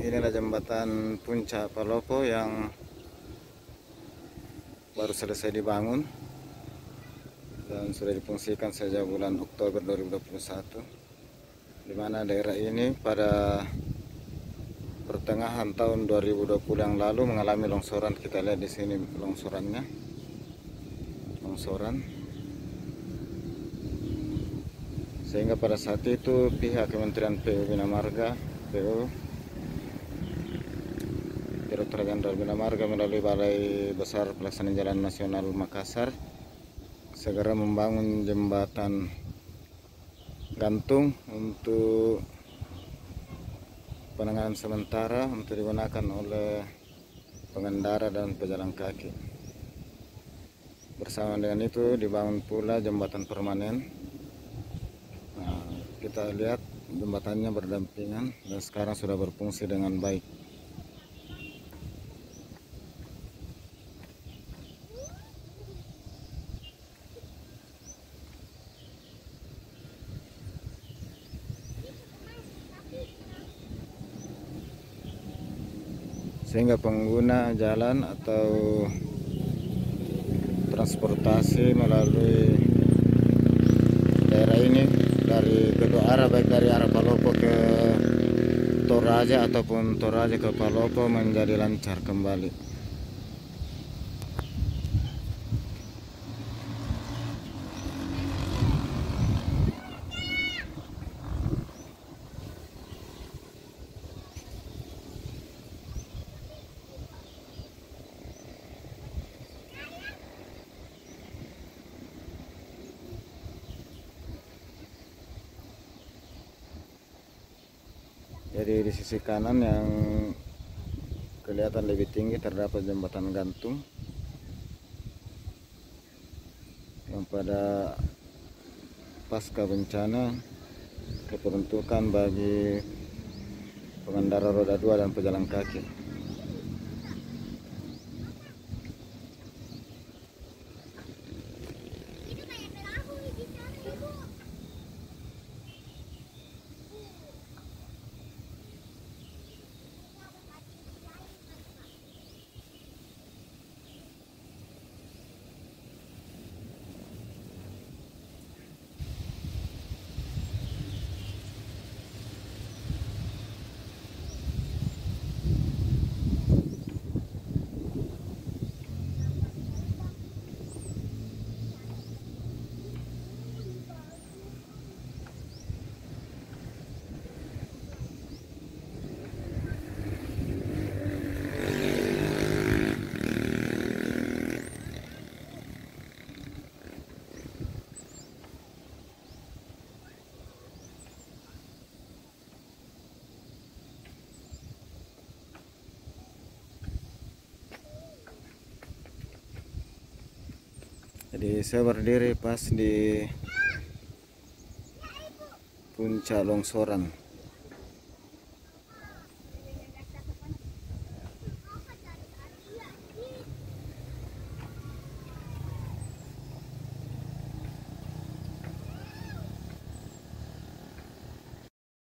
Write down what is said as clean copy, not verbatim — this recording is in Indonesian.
Inilah jembatan Puncak Palopo yang baru selesai dibangun dan sudah difungsikan sejak bulan Oktober 2021, di mana daerah ini pada pertengahan tahun 2020 yang lalu mengalami longsoran. Kita lihat di sini longsoran. Sehingga pada saat itu pihak Kementerian PU Bina Marga, Direktur Jenderal Bina Marga melalui Balai Besar Pelaksanaan Jalan Nasional Makassar segera membangun jembatan gantung untuk penanganan sementara untuk digunakan oleh pengendara dan pejalan kaki. Bersama dengan itu dibangun pula jembatan permanen. Nah, kita lihat jembatannya berdampingan dan sekarang sudah berfungsi dengan baik. Sehingga pengguna jalan atau transportasi melalui daerah ini dari kedua arah, baik dari arah Palopo ke Toraja ataupun Toraja ke Palopo, menjadi lancar kembali. Jadi di sisi kanan yang kelihatan lebih tinggi terdapat jembatan gantung yang pada pasca bencana diperuntukkan bagi pengendara roda 2 dan pejalan kaki. Jadi saya berdiri pas di puncak longsoran.